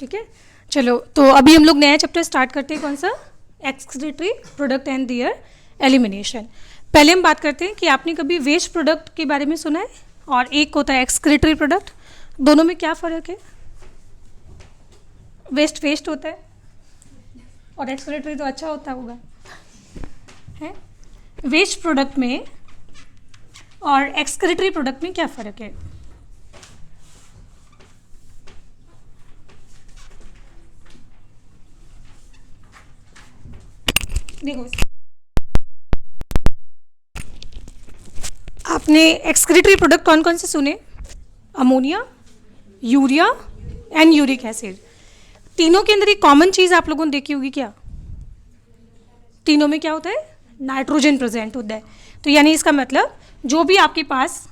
ठीक है, चलो तो अभी हम लोग नया चैप्टर स्टार्ट करते हैं। कौन सा? Excretory product and there elimination. पहले हम बात करते हैं कि आपने कभी वेस्ट प्रोडक्ट के बारे में सुना है और एक होता है एक्सक्रीटरी प्रोडक्ट, दोनों में क्या फ़र्क है? वेस्ट वेस्ट होता है और एक्सक्रीटरी तो अच्छा होता होगा, है? वेस्ट प्रोडक्ट में और एक्सक्रीटरी प्रोडक्ट में क्या फ़र्क है? देखो, आपने एक्सक्रीटरी प्रोडक्ट कौन कौन से सुने? Ammonia, urea and uric acid. तीनों के अंदर एक कॉमन चीज़ आप लोगों ने देखी होगी, क्या? तीनों में क्या होता है? नाइट्रोजन प्रेजेंट होता है। तो यानी इसका मतलब जो भी आपके पास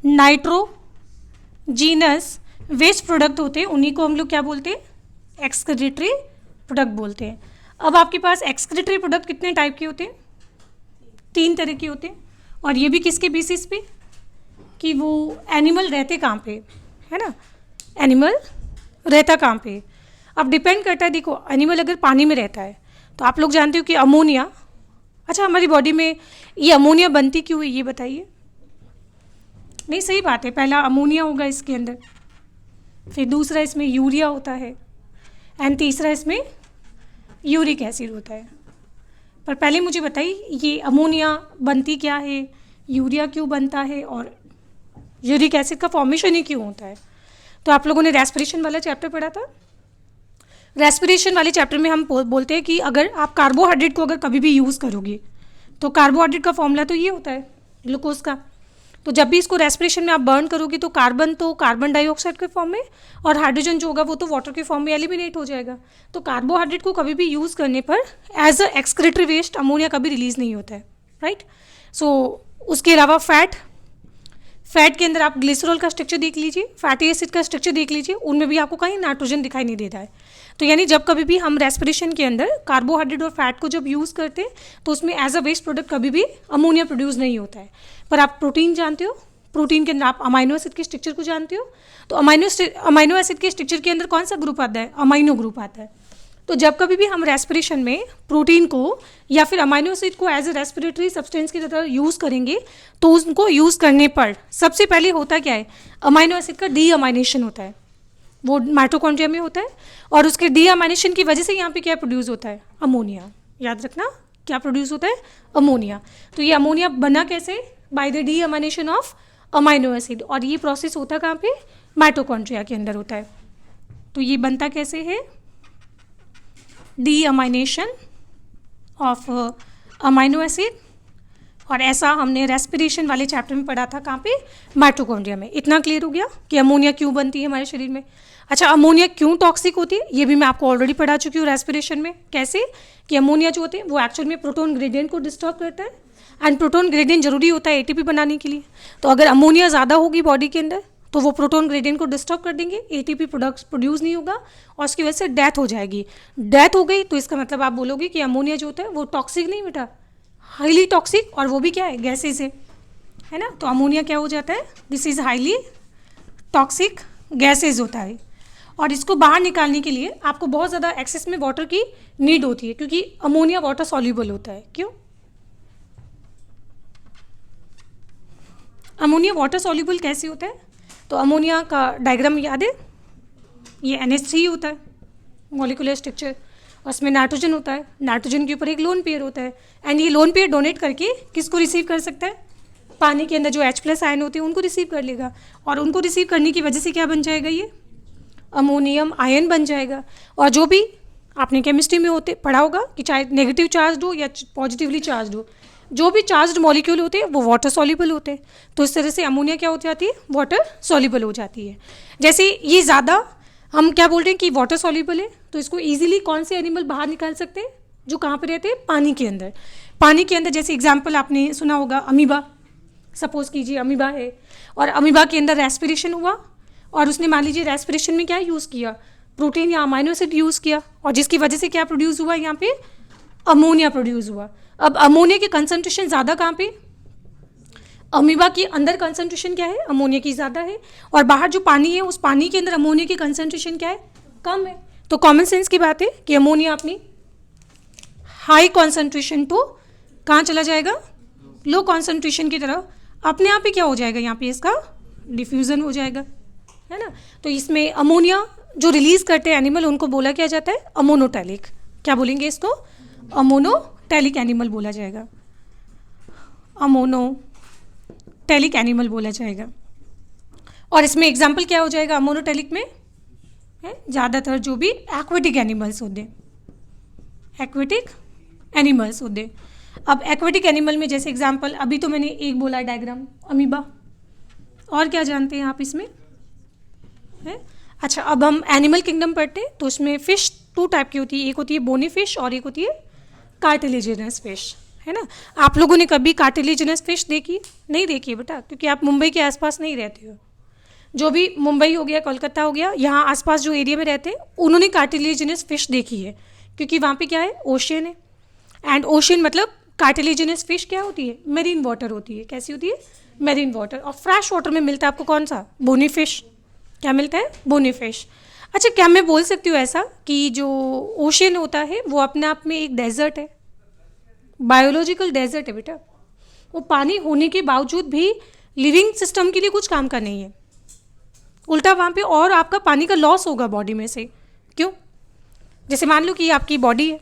नाइट्रोजीनस वेस्ट प्रोडक्ट होते हैं उन्हीं को हम लोग क्या बोलते हैं? एक्सक्रीटरी प्रोडक्ट बोलते हैं। अब आपके पास एक्सक्रीटरी प्रोडक्ट कितने टाइप के होते हैं? 3 तरह के होते हैं। और ये भी किसके बेसिस पे? कि वो एनिमल रहते कहाँ पे, है ना? एनिमल रहता कहाँ पे? अब डिपेंड करता है। देखो, एनिमल अगर पानी में रहता है तो आप लोग जानते हो कि अमोनिया, अच्छा हमारी बॉडी में ये अमोनिया बनती क्यों है ये बताइए। नहीं, सही बात है, पहला अमोनिया होगा इसके अंदर, फिर दूसरा इसमें यूरिया होता है एंड तीसरा इसमें यूरिक एसिड होता है। पर पहले मुझे बताइए ये अमोनिया बनती क्या है, यूरिया क्यों बनता है और यूरिक एसिड का फॉर्मेशन ही क्यों होता है? तो आप लोगों ने रेस्पिरेशन वाला चैप्टर पढ़ा था। रेस्पिरेशन वाले चैप्टर में हम बोलते हैं कि अगर आप कार्बोहाइड्रेट को अगर कभी भी यूज़ करोगे तो कार्बोहाइड्रेट का फॉर्मूला तो ये होता है ग्लूकोज का। तो जब भी इसको रेस्पिरेशन में आप बर्न करोगे तो कार्बन डाइऑक्साइड के फॉर्म में और हाइड्रोजन जो होगा वो तो वाटर के फॉर्म में एलिमिनेट हो जाएगा। तो कार्बोहाइड्रेट को कभी भी यूज़ करने पर as a excretory waste ammonia कभी रिलीज नहीं होता है, राइट? सो उसके अलावा फैट के अंदर आप ग्लिसरॉल का स्ट्रक्चर देख लीजिए, फैटी एसिड का स्ट्रक्चर देख लीजिए, उनमें भी आपको कहीं नाइट्रोजन दिखाई नहीं देता है। तो यानी जब कभी भी हम रेस्पिरेशन के अंदर कार्बोहाइड्रेट और फैट को जब यूज़ करते हैं तो उसमें एज अ वेस्ट प्रोडक्ट कभी भी अमोनिया प्रोड्यूस नहीं होता है। पर आप प्रोटीन जानते हो, प्रोटीन के अंदर आप अमाइनो एसिड के स्ट्रक्चर को जानते हो। तो अमाइनो एसिड के स्ट्रक्चर के अंदर कौन सा ग्रुप आता है? अमाइनो ग्रुप आता है। तो जब कभी भी हम रेस्पिरेशन में प्रोटीन को या फिर अमाइनो एसिड को एज ए रेस्पिरेटरी सब्सटेंस की तरह यूज़ करेंगे तो उनको यूज़ करने पर सबसे पहले होता क्या है? अमाइनो एसिड का डीअमाइनेशन होता है, वो माइटोकॉन्ड्रिया में होता है और उसके डीअमाइनेशन की वजह से यहाँ पे क्या प्रोड्यूस होता है? अमोनिया। याद रखना, क्या प्रोड्यूस होता है? अमोनिया। तो ये अमोनिया बना कैसे? By the deamination of amino acid. और ये प्रोसेस होता कहाँ पे? माइटोकॉन्ड्रिया के अंदर होता है। तो ये बनता कैसे है? डीअमाइनेशन ऑफ अमाइनो एसिड। और ऐसा हमने रेस्पिरेशन वाले चैप्टर में पढ़ा था, कहाँ पे? माइटोकॉन्ड्रिया में। इतना क्लियर हो गया कि अमोनिया क्यों बनती है हमारे शरीर में। अच्छा, अमोनिया क्यों टॉक्सिक होती है ये भी मैं आपको ऑलरेडी पढ़ा चुकी हूँ रेस्पिरेशन में। कैसे? कि अमोनिया जो होते हैं वो एक्चुअल में प्रोटोन ग्रेडियंट को डिस्टर्ब करता है एंड प्रोटोन ग्रेडियंट जरूरी होता है एटीपी बनाने के लिए। तो अगर अमोनिया ज़्यादा होगी बॉडी के अंदर तो वो प्रोटोन ग्रेडियंट को डिस्टर्ब कर देंगे, एटीपी प्रोडक्ट्स प्रोड्यूस नहीं होगा और उसकी वजह से डेथ हो जाएगी। डेथ हो गई तो इसका मतलब आप बोलोगे कि अमोनिया जो होता है वो टॉक्सिक नहीं बेटा, हाईली टॉक्सिक, और वो भी क्या है? गैसेज है ना? तो अमोनिया क्या हो जाता है? This is highly toxic gases होता है। और इसको बाहर निकालने के लिए आपको बहुत ज़्यादा एक्सेस में वाटर की नीड होती है क्योंकि अमोनिया वाटर सॉल्यूबल होता है। क्यों? अमोनिया वाटर सॉल्यूबल कैसे होता है? तो अमोनिया का डायग्राम याद है? ये NH3 होता है मॉलिक्यूलर स्ट्रक्चर और उसमें नाइट्रोजन होता है, नाइट्रोजन के ऊपर एक लोन पेयर होता है एंड ये लोन पेयर डोनेट करके किसको रिसीव कर सकता है? पानी के अंदर जो H+ आयन होते हैं उनको रिसीव कर लेगा और उनको रिसीव करने की वजह से क्या बन जाएगा? ये अमोनियम आयन बन जाएगा। और जो भी आपने केमिस्ट्री में होते पढ़ा होगा कि चाहे नेगेटिव चार्ज हो या पॉजिटिवली चार्ज हो, जो भी चार्ज मॉलिक्यूल होते हैं वो वाटर सॉल्यूबल होते हैं। तो इस तरह से अमोनिया क्या हो जाती है? वाटर सॉल्यूबल हो जाती है। जैसे ये ज़्यादा हम क्या बोल रहे हैं कि वाटर सॉल्यूबल है तो इसको इजीली कौन से एनिमल बाहर निकाल सकते हैं? जो कहाँ पे रहते हैं? पानी के अंदर। पानी के अंदर जैसे एग्जाम्पल आपने सुना होगा अमीबा, सपोज कीजिए अमीबा है और अमीबा के अंदर रेस्पिरेशन हुआ और उसने मान लीजिए रेस्पिरेशन में क्या यूज़ किया? प्रोटीन या अमाइनो एसिड यूज़ किया और जिसकी वजह से क्या प्रोड्यूस हुआ? यहाँ पे अमोनिया प्रोड्यूस हुआ। अब अमोनिया की कंसंट्रेशन ज़्यादा कहाँ पे? अमीबा के अंदर कंसंट्रेशन क्या है? अमोनिया की ज़्यादा है और बाहर जो पानी है उस पानी के अंदर अमोनिया की कंसंट्रेशन क्या है? कम है। तो कॉमन सेंस की बात है कि अमोनिया अपनी हाई कॉन्सेंट्रेशन टू कहाँ चला जाएगा, लो कॉन्सेंट्रेशन की तरफ, अपने आप ही क्या हो जाएगा, यहाँ पे इसका डिफ्यूज़न हो जाएगा, है ना। तो इसमें अमोनिया जो रिलीज करते हैं एनिमल, उनको बोला क्या जाता है, अमोनोटैलिक। क्या बोलेंगे इसको, अमोनोटैलिक एनिमल बोला जाएगा, अमोनोटैलिक एनिमल बोला जाएगा। और इसमें एग्जाम्पल क्या हो जाएगा अमोनोटैलिक में, है ज़्यादातर जो भी एक्वेटिक एनिमल्स होते हैं, एक्वेटिक एनिमल्स होते हैं। अब एक्वेटिक एनिमल में जैसे एग्जाम्पल अभी तो मैंने एक बोला डायग्राम, अमीबा, और क्या जानते हैं आप इसमें, है। अच्छा, अब हम एनिमल किंगडम पढ़ते हैं तो उसमें फ़िश 2 टाइप की होती है, एक होती है बोनी फिश और एक होती है कार्टिलेजिनस फिश, है ना। आप लोगों ने कभी कार्टिलेजिनस फिश देखी, नहीं देखी है बेटा, क्योंकि आप मुंबई के आसपास नहीं रहते हो। जो भी मुंबई हो गया, कोलकाता हो गया, यहाँ आसपास जो एरिया में रहते हैं उन्होंने कार्टिलेजिनस फिश देखी है, क्योंकि वहाँ पे क्या है, ओशियन है। एंड ओशियन मतलब कार्टिलेजिनस फिश क्या होती है, मेरीन वाटर होती है। कैसी होती है, मेरीन वाटर। और फ्रेश वाटर में मिलता है आपको कौन सा, बोनी फिश। क्या मिलता है, बोनी फिश। अच्छा, क्या मैं बोल सकती हूँ ऐसा कि जो ओशियन होता है वो अपने आप में एक डेजर्ट है, बायोलॉजिकल डेजर्ट है बेटा। वो पानी होने के बावजूद भी लिविंग सिस्टम के लिए कुछ काम का नहीं है, उल्टा वहाँ पे और आपका पानी का लॉस होगा बॉडी में से। क्यों, जैसे मान लो कि आपकी बॉडी है,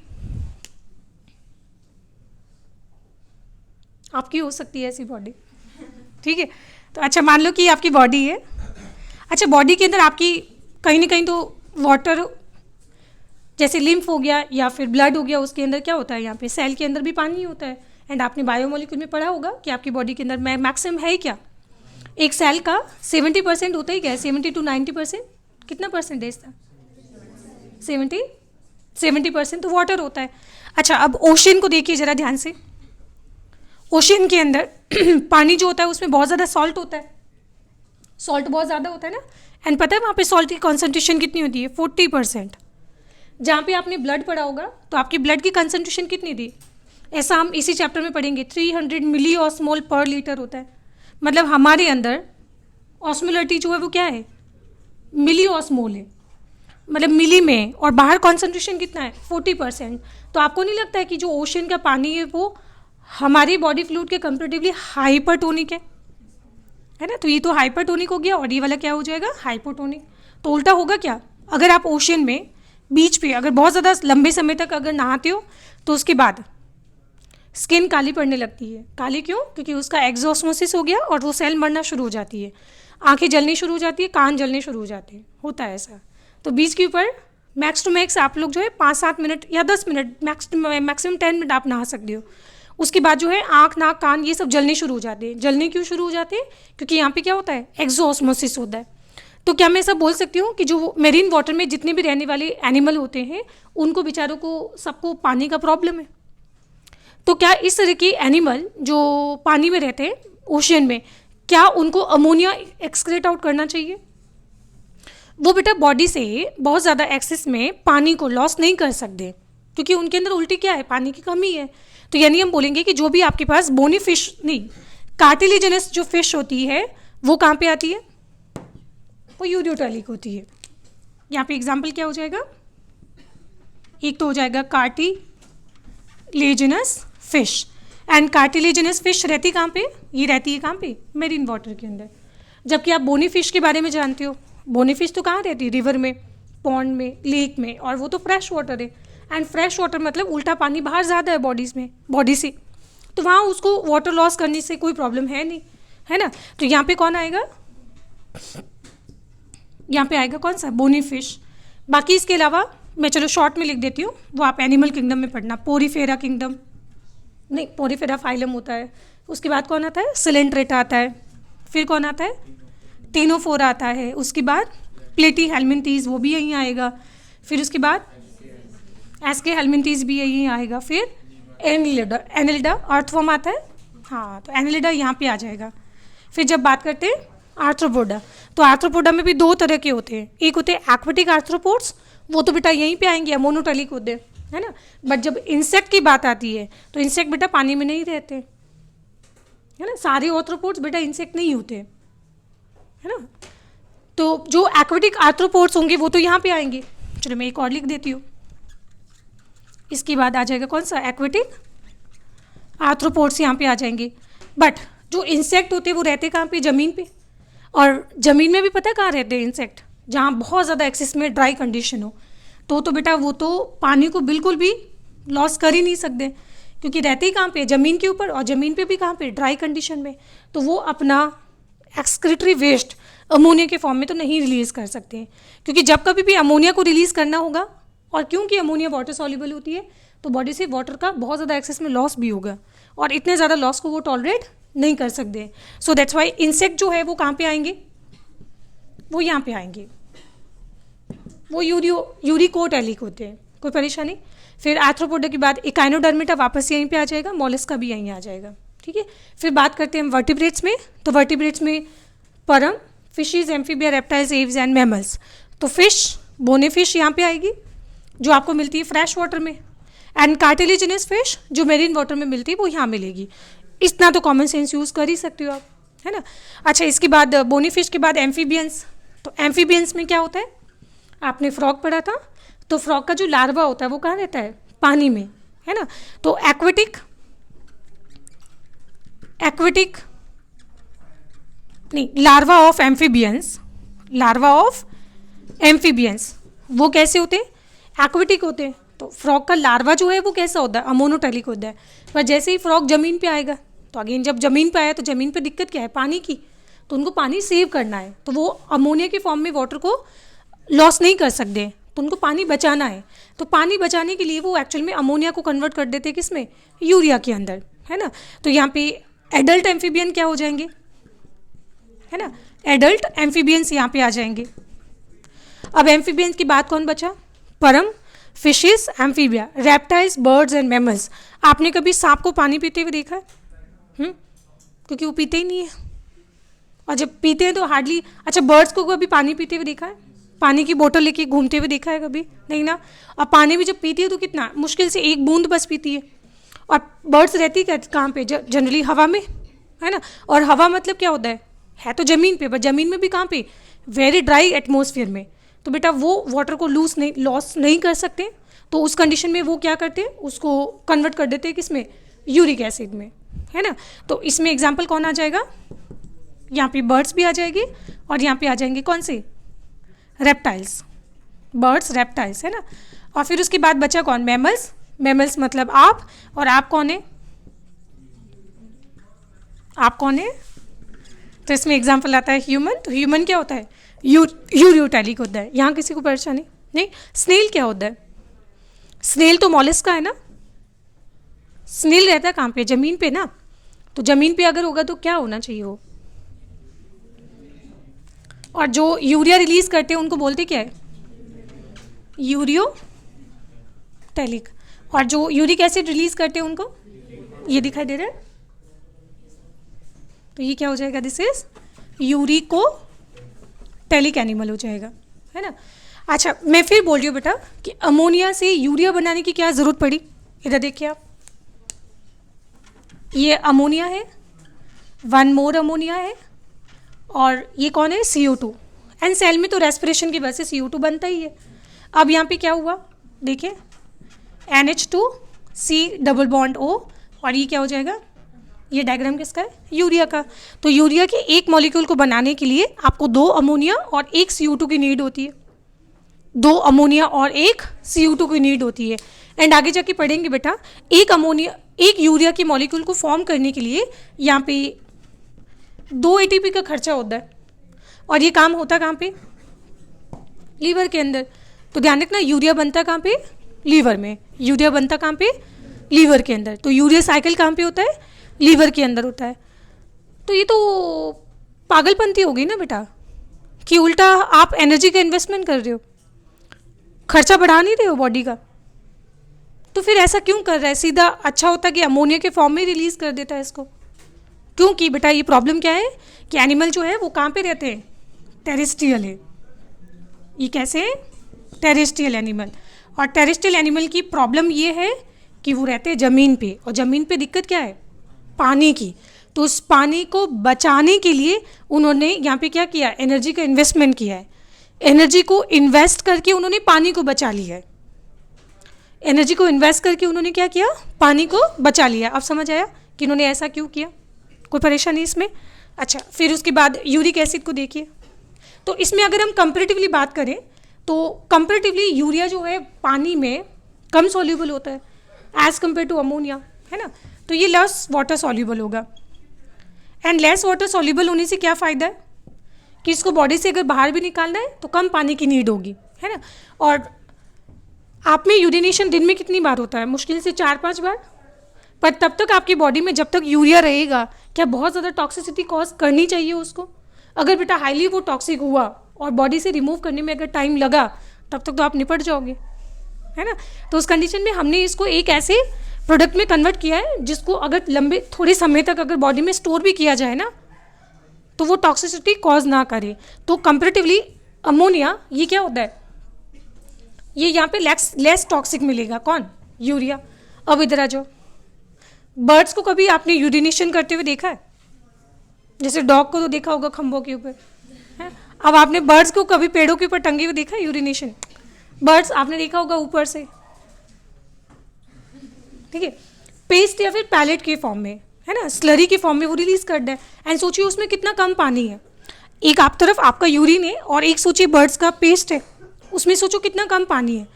आपकी हो सकती है ऐसी बॉडी, ठीक है। तो अच्छा मान लो कि आपकी बॉडी है, अच्छा बॉडी के अंदर आपकी कहीं ना कहीं तो वाटर, जैसे लिम्फ हो गया या फिर ब्लड हो गया, उसके अंदर क्या होता है, यहाँ पे सेल के अंदर भी पानी होता है। एंड आपने बायोमोलिक्यूल में पढ़ा होगा कि आपकी बॉडी के अंदर मैक्सिमम है क्या, एक सेल का 70% होता ही क्या है, 70 to 90%, कितना परसेंटेज था, 70% तो वाटर होता है। अच्छा, अब ओशियन को देखिए ज़रा ध्यान से। ओशियन के अंदर पानी जो होता है उसमें बहुत ज़्यादा सॉल्ट होता है, सॉल्ट बहुत ज़्यादा होता है ना। एंड पता है वहाँ पे सॉल्ट की कॉन्सेंट्रेशन कितनी होती है, 40%। जहाँ पे आपने ब्लड पढ़ा होगा तो आपकी ब्लड की कंसंट्रेशन कितनी थी, ऐसा हम इसी चैप्टर में पढ़ेंगे, 300 मिली ऑस्मोल पर लीटर होता है। मतलब हमारे अंदर ऑस्मोलरिटी जो है वो क्या है, मिली ऑस्मोल है, मतलब मिली में, और बाहर कॉन्सेंट्रेशन कितना है, 40%। तो आपको नहीं लगता है कि जो ओशन का पानी है वो हमारी बॉडी फ्लूइड के कंपेरेटिवली हाइपरटोनिक है ना। तो ये तो हाइपरटोनिक हो गया और ये वाला क्या हो जाएगा, हाइपोटोनिक। तो उल्टा होगा क्या, अगर आप ओशन में बीच पे अगर बहुत ज़्यादा लंबे समय तक अगर नहाते हो तो उसके बाद स्किन काली पड़ने लगती है। काली क्यों, क्योंकि उसका एक्सोस्मोसिस हो गया और वो सेल मरना शुरू हो जाती है, आंखें जलनी शुरू हो जाती है, कान जलने शुरू हो जाते हैं, होता है ऐसा। तो बीच के ऊपर मैक्स टू मैक्स आप लोग जो है 5-7 मिनट या 10 मिनट, मैक्सिमम 10 मिनट आप नहा सकते हो। उसके बाद जो है आँख, नाक, कान ये सब जलने शुरू हो जाते हैं। जलने क्यों शुरू हो जाते हैं, क्योंकि यहाँ पे क्या होता है, एक्सोस्मोसिस होता है। तो क्या मैं सब बोल सकती हूँ कि जो मेरीन वाटर में जितने भी रहने वाले एनिमल होते हैं उनको बेचारों को सबको पानी का प्रॉब्लम है। तो क्या इस तरह के एनिमल जो पानी में रहते हैं ओशियन में, क्या उनको अमोनिया एक्सक्रेट आउट करना चाहिए? वो बेटा बॉडी से बहुत ज़्यादा एक्सेस में पानी को लॉस नहीं कर सकते, क्योंकि उनके अंदर उल्टी क्या है, पानी की कमी है। तो यानी हम बोलेंगे कि जो भी आपके पास बोनी फिश नहीं, कार्टिलेजिनस जो फिश होती है वो कहाँ पे आती है, वो यूरियोटैलिक होती है। यहाँ पे एग्जाम्पल क्या हो जाएगा, एक तो हो जाएगा cartilaginous fish. And cartilaginous fish रहती कहाँ पे, ये रहती है कहाँ पे, मेरीन वाटर के अंदर। जबकि आप बोनी फिश के बारे में जानते हो, बोनी फिश तो कहाँ रहती है, रिवर में, पॉन्ड में, लेक में, और वो तो फ्रेश वाटर है। एंड फ्रेश वाटर मतलब उल्टा पानी बाहर ज़्यादा है बॉडी से, तो वहाँ उसको वाटर लॉस करने से कोई प्रॉब्लम है नहीं, है ना। तो यहाँ पे कौन आएगा, यहाँ पे आएगा कौन सा, बोनी फिश। बाकी इसके अलावा मैं चलो शॉर्ट में लिख देती हूँ, वो आप एनिमल किंगडम में पढ़ना। पोरीफेरा किंगडम नहीं, पोरीफेरा फाइलम होता है। उसके बाद कौन आता है, सिलेंट्रेटा आता है। फिर कौन आता है, टेनोफोरा आता है। उसके बाद प्लेटी हेलमिंथीज, वो भी यहीं आएगा। फिर उसके बाद एस्के हेलमिंथीज भी यहीं आएगा। फिर एनिलिडा अर्थवर्म आता है, हाँ, तो एनिलिडा यहाँ पे आ जाएगा। फिर जब बात करते हैं आर्थ्रोपोडा, तो आर्थ्रोपोडा में भी 2 तरह के होते हैं। एक होते हैं एक्वेटिक आर्थ्रोपोड्स, वो तो बेटा यहीं पे आएंगे, मोनोटैलिक होते हैं, है ना। बट जब इंसेक्ट की बात आती है तो इंसेक्ट बेटा पानी में नहीं रहते, है ना। सारे आर्थ्रोपोड्स बेटा इंसेक्ट नहीं होते, है ना। तो जो एक्वेटिक आर्थ्रोपोड्स होंगे वो तो यहाँ पे आएंगे, चलो मैं एक और लिख देती हूँ। इसके बाद आ जाएगा कौन सा, एक्वेटिक आर्थ्रोपोड्स यहाँ पे आ जाएंगे। बट जो इंसेक्ट होते हैं वो रहते कहाँ पे, ज़मीन पे। और ज़मीन में भी पता है कहाँ रहते हैं इंसेक्ट, जहाँ बहुत ज़्यादा एक्सेस में ड्राई कंडीशन हो। तो बेटा वो तो पानी को बिल्कुल भी लॉस कर ही नहीं सकते, क्योंकि रहते ही कहाँ पे, ज़मीन के ऊपर, और ज़मीन पे भी कहाँ पे, ड्राई कंडीशन में। तो वो अपना एक्सक्रीटरी वेस्ट अमोनिया के फॉर्म में तो नहीं रिलीज़ कर सकते हैं, क्योंकि जब कभी भी अमोनिया को रिलीज़ करना होगा, और क्योंकि अमोनिया वाटर सॉल्युबल होती है, तो बॉडी से वाटर का बहुत ज़्यादा एक्सेस में लॉस भी होगा, और इतने ज़्यादा लॉस को वो टॉलरेट नहीं कर सकते। सो दैट्स वाई इंसेक्ट जो है वो कहाँ पे आएंगे, वो यहाँ पे आएंगे, वो यूरिकोटेलिक होते हैं, कोई परेशानी। फिर आर्थ्रोपोडा के बाद इकाइनोडर्मिटा वापस यहीं पे आ जाएगा, मॉलस्का भी यहीं आ जाएगा, ठीक है। फिर बात करते हैं वर्टिब्रेट्स में, तो वर्टिब्रेट्स में परम, fishes, amphibia, reptiles, Aves and mammals. तो फिश, बोने फिश यहाँ पे आएगी, जो आपको मिलती है फ्रेश वाटर में, एंड कार्टिलेजिनस फिश जो मेरीन वाटर में मिलती है वो यहाँ मिलेगी। इतना तो कॉमन सेंस यूज़ कर ही सकते हो आप, है ना। अच्छा, इसके बाद बोनी फिश के बाद एम्फीबियंस। तो एम्फीबियंस में क्या होता है, आपने फ्रॉग पढ़ा था, तो फ्रॉग का जो लार्वा होता है वो कहाँ रहता है, पानी में, है ना। तो एक्वेटिक नहीं, लार्वा ऑफ एम्फीबियंस, वो कैसे होते हैं, एक्वेटिक होते हैं। तो फ्रॉग का लार्वा जो है वो कैसा होता है, अमोनोटेलिक होता है। पर जैसे ही फ्रॉग ज़मीन पे आएगा, तो अगेन जब ज़मीन पे आया तो ज़मीन पे दिक्कत क्या है, पानी की, तो उनको पानी सेव करना है, तो वो अमोनिया के फॉर्म में वाटर को लॉस नहीं कर सकते, तो उनको पानी बचाना है। तो पानी बचाने के लिए वो एक्चुअल में अमोनिया को कन्वर्ट कर देते हैं किस में, यूरिया के अंदर, है ना। तो यहाँ पे एडल्ट एम्फीबियन क्या हो जाएंगे, है ना, एडल्ट एम्फीबियंस यहाँ पे आ जाएंगे। अब एम्फीबियंस की बात कौन बचा, परम, fishes, amphibia, reptiles, birds and mammals. आपने कभी सांप को पानी पीते हुए देखा है? क्योंकि वो पीते ही नहीं है, और जब पीते हैं तो हार्डली। अच्छा, बर्ड्स को कभी पानी पीते हुए देखा है, पानी की बोतल लेके घूमते हुए देखा है कभी? नहीं ना। और पानी भी जब पीती है तो कितना मुश्किल से एक बूंद बस पीती है। और बर्ड्स रहती कहाँ पे, जनरली हवा में, है ना। और हवा मतलब क्या होता है तो ज़मीन पे, पर ज़मीन में भी कहाँ पे, वेरी ड्राई एटमॉस्फेयर में। तो बेटा वो वाटर को लॉस नहीं कर सकते, तो उस कंडीशन में वो क्या करते हैं, उसको कन्वर्ट कर देते हैं किस में, यूरिक एसिड में, है ना। तो इसमें एग्जाम्पल कौन आ जाएगा, यहाँ पे बर्ड्स भी आ जाएगी, और यहाँ पे आ जाएंगे कौन से, रेप्टाइल्स, बर्ड्स, रेप्टाइल्स, है ना। और फिर उसके बाद बचा कौन, मैमल्स मतलब आप, और आप कौन है, तो इसमें एग्जाम्पल आता है ह्यूमन। तो ह्यूमन क्या होता है, यूरियोटेलिक होता है। यहाँ किसी को परेशानी नहीं। स्नेल क्या होता है, स्नेल तो मॉलस्क का है ना, स्नेल रहता है कहाँ पे, ज़मीन पे ना। तो ज़मीन पे अगर होगा तो क्या होना चाहिए वो, और जो यूरिया रिलीज करते हैं उनको बोलते क्या है, यूरियोटेलिक। और जो यूरिक एसिड रिलीज करते हैं उनको, ये दिखाई दे रहा है, तो ये क्या हो जाएगा, दिस इज यूरिकोटेलिक एनिमल हो जाएगा, है ना। अच्छा, मैं फिर बोल रही हूँ बेटा कि अमोनिया से यूरिया बनाने की क्या ज़रूरत पड़ी। इधर देखिए आप, ये अमोनिया है, वन मोर अमोनिया है, और ये कौन है, CO2। एंड सेल में तो रेस्पिरेशन की वजह से CO2 बनता ही है। अब यहाँ पे क्या हुआ, देखिए NH2C डबल बॉन्ड O, और ये क्या हो जाएगा, ये डायग्राम किसका है, यूरिया का। तो यूरिया के एक मॉलिक्यूल को बनाने के लिए आपको 2 अमोनिया और 1 CO2 की नीड होती है, 2 अमोनिया और 1 CO2 की नीड होती है। एंड आगे जाके पढ़ेंगे बेटा, एक यूरिया की मॉलिक्यूल को फॉर्म करने के लिए यहाँ पे 2 ATP का खर्चा होता है, और ये काम होता कहाँ पे, लीवर के अंदर। तो ध्यान रखना, यूरिया बनता कहाँ पे, लीवर में, यूरिया बनता कहाँ पे, लीवर के अंदर। तो यूरिया साइकिल कहाँ पे होता है, लीवर के अंदर होता है। तो ये तो पागलपंती हो गई ना बेटा, कि उल्टा आप एनर्जी का इन्वेस्टमेंट कर रहे हो, खर्चा बढ़ा नहीं रहे हो बॉडी का। तो फिर ऐसा क्यों कर रहा है, सीधा अच्छा होता कि अमोनिया के फॉर्म में रिलीज कर देता है इसको। क्योंकि बेटा ये प्रॉब्लम क्या है कि एनिमल जो है वो कहाँ पे रहते हैं, टेरेस्ट्रियल है। ये कैसे है, टेरेस्ट्रियल एनिमल। और टेरेस्ट्रियल एनिमल की प्रॉब्लम ये है कि वो रहते हैं ज़मीन पे, और ज़मीन पे दिक्कत क्या है, पानी की। तो उस पानी को बचाने के लिए उन्होंने यहाँ पे क्या किया, एनर्जी का इन्वेस्टमेंट किया है। एनर्जी को इन्वेस्ट करके उन्होंने पानी को बचा लिया है। एनर्जी को इन्वेस्ट करके उन्होंने क्या किया, पानी को बचा लिया। अब समझ आया कि उन्होंने ऐसा क्यों किया, कोई परेशानी इसमें। अच्छा, फिर उसके बाद यूरिक एसिड को देखिए। तो इसमें अगर हम कंपेरेटिवली बात करें तो कंपेरेटिवली यूरिया जो है पानी में कम सॉल्यूबल होता है एज कम्पेयर टू अमोनिया, है ना। तो ये लेस वाटर सॉल्यूबल होगा। एंड लेस वाटर सॉल्यूबल होने से क्या फ़ायदा है कि इसको बॉडी से अगर बाहर भी निकालना है तो कम पानी की नीड होगी, है ना। और आप में यूरिनेशन दिन में कितनी बार होता है, मुश्किल से 4-5 बार। पर तब तक आपकी बॉडी में जब तक यूरिया रहेगा, क्या बहुत ज़्यादा टॉक्सिसिटी कॉज करनी चाहिए उसको? अगर बेटा हाईली वो टॉक्सिक हुआ और बॉडी से रिमूव करने में अगर टाइम लगा, तब तक तो आप निपट जाओगे, है ना। तो उस कंडीशन में हमने इसको एक ऐसे प्रोडक्ट में कन्वर्ट किया है जिसको अगर लंबे थोड़े समय तक अगर बॉडी में स्टोर भी किया जाए ना, तो वो टॉक्सिसिटी कॉज ना करे। तो कंपेरेटिवली अमोनिया ये क्या होता है, ये यहाँ पे लेस टॉक्सिक मिलेगा। कौन? यूरिया। अब इधर आ जाओ, बर्ड्स को कभी आपने यूरिनेशन करते हुए देखा है? जैसे डॉग को तो देखा होगा खंभों के ऊपर, है। अब आपने बर्ड्स को कभी पेड़ों के ऊपर टंगे हुए देखा है यूरिनेशन? बर्ड्स आपने देखा होगा ऊपर से, ठीक है, पेस्ट या फिर पैलेट के फॉर्म में, है ना, स्लरी के फॉर्म में वो रिलीज करता है। एंड सोचिए उसमें कितना कम पानी है। एक आप तरफ आपका यूरिन है और एक सोचिए बर्ड्स का पेस्ट है, उसमें सोचो कितना कम पानी है।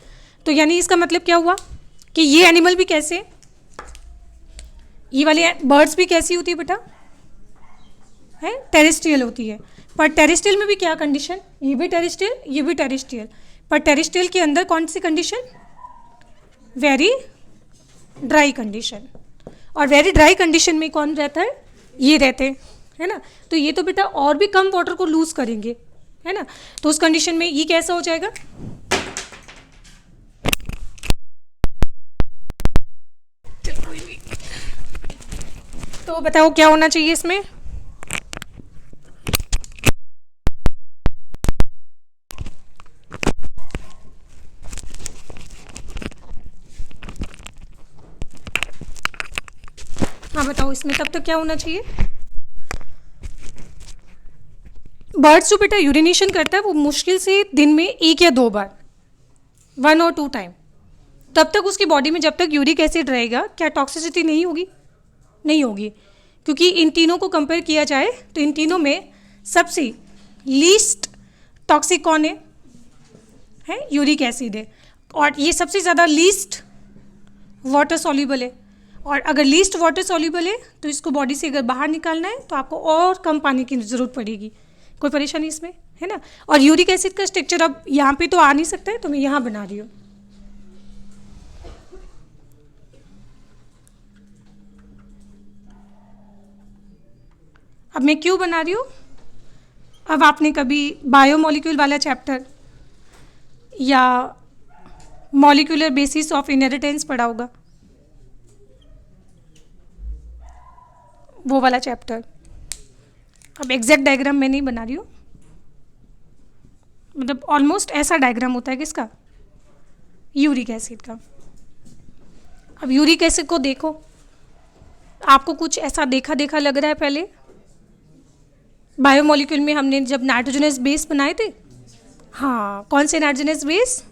तो यानी इसका मतलब क्या हुआ कि ये एनिमल भी कैसे, ये वाले बर्ड्स भी कैसी होती है बेटा, है, टेरेस्ट्रियल होती है। पर टेरेस्ट्रियल में भी क्या कंडीशन, ये भी टेरेस्ट्रियल, ये भी टेरेस्ट्रियल। पर टेरेस्ट्रियल के अंदर कौन सी कंडीशन, वेरी ड्राई कंडीशन। और वेरी ड्राई कंडीशन में कौन रहता है, ये रहते हैं, है ना। तो ये तो बेटा और भी कम वाटर को लूज करेंगे, है ना। तो उस कंडीशन में ये कैसा हो जाएगा, तो बताओ क्या होना चाहिए इसमें। हाँ बताओ इसमें तब तक क्या होना चाहिए। बर्ड्स जो बेटा यूरिनेशन करता है वो मुश्किल से दिन में 1 या 2 बार, 1 और 2 टाइम। तब तक उसकी बॉडी में जब तक यूरिक एसिड रहेगा, क्या टॉक्सिसिटी नहीं होगी? नहीं होगी, क्योंकि इन तीनों को कंपेयर किया जाए तो इन तीनों में सबसे लीस्ट टॉक्सिक कौन है यूरिक एसिड है। और ये सबसे ज़्यादा लीस्ट वाटर सॉल्यूबल है। और अगर लीस्ट वाटर सॉल्यूबल है तो इसको बॉडी से अगर बाहर निकालना है तो आपको और कम पानी की ज़रूरत पड़ेगी। कोई परेशानी इसमें, है ना। और यूरिक एसिड का स्ट्रक्चर अब यहाँ पे तो आ नहीं सकता है, तो मैं यहाँ बना रही हूँ। अब मैं क्यों बना रही हूँ, अब आपने कभी बायोमोलिक्यूल वाला चैप्टर या मॉलिक्यूलर बेसिस ऑफ इनहेरिटेंस पढ़ा होगा, वो वाला चैप्टर। अब एग्जैक्ट डायग्राम मैं नहीं बना रही हूँ, मतलब ऑलमोस्ट ऐसा डायग्राम होता है किसका, यूरिक एसिड का। अब यूरिक एसिड को देखो, आपको कुछ ऐसा देखा देखा लग रहा है पहले? बायोमोलिक्यूल में हमने जब नाइट्रोजनस बेस बनाए थे, हाँ, कौन से नाइट्रोजनस बेस,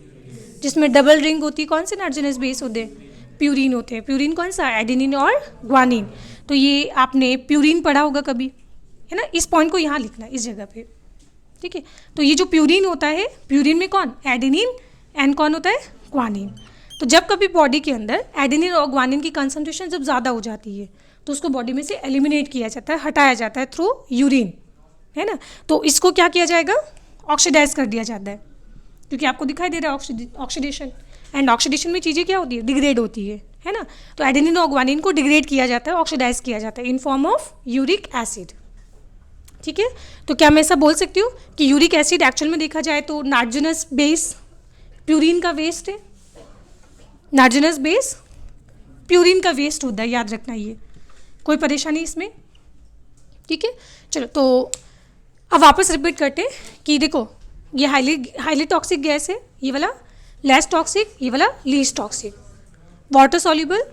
जिसमें डबल रिंग होती है, कौन से नाइट्रोजनस बेस होते हैं, प्यूरिन होते हैं। प्यूरिन कौन सा, एडेनिन और ग्वानिन। तो ये आपने प्यूरिन पढ़ा होगा कभी, है ना। इस पॉइंट को यहाँ लिखना है इस जगह पे, ठीक है। तो ये जो प्यूरिन होता है, प्यूरिन में कौन, एडेनिन, एंड कौन होता है, ग्वानिन। तो जब कभी बॉडी के अंदर एडेनिन और ग्वानिन की कंसंट्रेशन जब ज़्यादा हो जाती है तो उसको बॉडी में से एलिमिनेट किया जाता है, हटाया जाता है थ्रू यूरिन, है ना। तो इसको क्या किया जाएगा, ऑक्सीडाइज कर दिया जाता है, क्योंकि आपको दिखाई दे रहा है ऑक्सीडेशन। एंड ऑक्सीडेशन में चीज़ें क्या होती है, डिग्रेड होती है ना। तो एडेनिन और ग्वानिन को डिग्रेड किया जाता है, ऑक्सीडाइज किया जाता है in form of uric acid, ठीक है। तो क्या मैं ऐसा बोल सकती हूँ कि यूरिक एसिड एक्चुअल में देखा जाए तो नाइट्रोजनस बेस प्यूरिन का वेस्ट है, नाइट्रोजनस बेस प्यूरिन का वेस्ट होता है, याद रखना ये। कोई परेशानी इसमें, ठीक है। चलो तो अब वापस रिपीट करते हैं कि देखो ये हाईली टॉक्सिक गैस है, ये वाला लेस टॉक्सिक, ये वाला least toxic. Water soluble,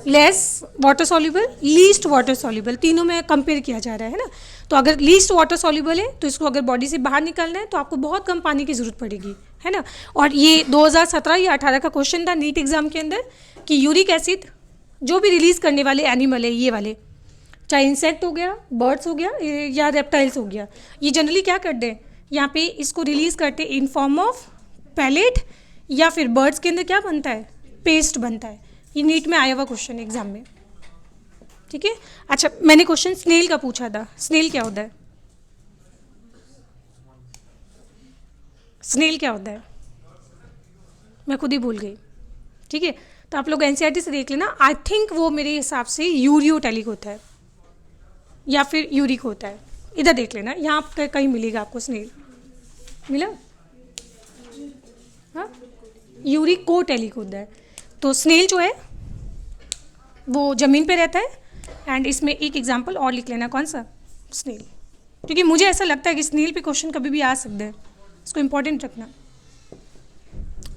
less water soluble, least water soluble, तीनों में कंपेयर किया जा रहा है ना। तो अगर लीस्ट वाटर सॉल्युबल है तो इसको अगर बॉडी से बाहर निकालना है तो आपको बहुत कम पानी की ज़रूरत पड़ेगी, है ना। और ये 2017 या 18 का क्वेश्चन था नीट एग्जाम के अंदर कि यूरिक एसिड जो भी रिलीज करने वाले एनिमल है, ये वाले, चाहे इंसेक्ट हो गया, बर्ड्स हो गया या रेप्टाइल्स हो गया, ये जनरली क्या करते हैं, यहाँ पे इसको रिलीज करते हैं इन फॉर्म ऑफ पैलेट, या फिर बर्ड्स के अंदर क्या बनता है, पेस्ट बनता है। ये नीट में आया हुआ क्वेश्चन एग्जाम में, ठीक है। अच्छा, मैंने क्वेश्चन स्नेल का पूछा था, स्नेल क्या होता है, स्नेल क्या होता है, मैं खुद ही भूल गई, ठीक है। तो आप लोग एनसीईआरटी से देख लेना, आई थिंक वो मेरे हिसाब से यूरियोटेलिक होता है या फिर यूरिक होता है, इधर देख लेना, यहाँ पे कहीं मिलेगा आपको स्नेल, मिला, हाँ, यूरिकोटेलिक होता है। तो स्नेल जो है वो ज़मीन पे रहता है, एंड इसमें एक एग्जांपल और लिख लेना, कौन सा, स्नेल, क्योंकि मुझे ऐसा लगता है कि स्नेल पे क्वेश्चन कभी भी आ सकता है, इसको इंपॉर्टेंट रखना,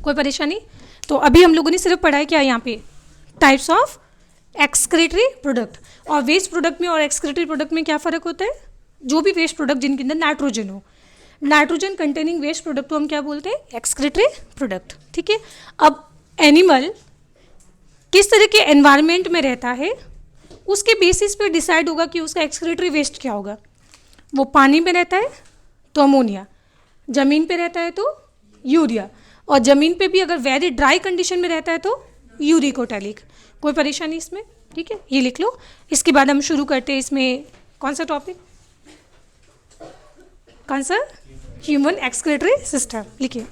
कोई परेशानी। तो अभी हम लोगों ने सिर्फ पढ़ा है क्या यहाँ पे, टाइप्स ऑफ एक्सक्रीटरी प्रोडक्ट, और वेस्ट प्रोडक्ट में और एक्सक्रीटरी प्रोडक्ट में क्या फ़र्क होता है, जो भी वेस्ट प्रोडक्ट जिनके अंदर नाइट्रोजन हो, नाइट्रोजन कंटेनिंग वेस्ट प्रोडक्ट को हम क्या बोलते हैं, एक्सक्रीटरी प्रोडक्ट, ठीक है। अब एनिमल किस तरह के एनवायरनमेंट में रहता है उसके बेसिस पे डिसाइड होगा कि उसका एक्सक्रीटरी वेस्ट क्या होगा। वो पानी में रहता है तो अमोनिया, ज़मीन पे रहता है तो यूरिया, और ज़मीन पे भी अगर वेरी ड्राई कंडीशन में रहता है तो यूरिकोटेलिक। कोई परेशानी इसमें, ठीक है, ये लिख लो। इसके बाद हम शुरू करते हैं इसमें कौन सा टॉपिक, कौन सा, ह्यूमन एक्सक्रीटरी सिस्टम, लिखिए।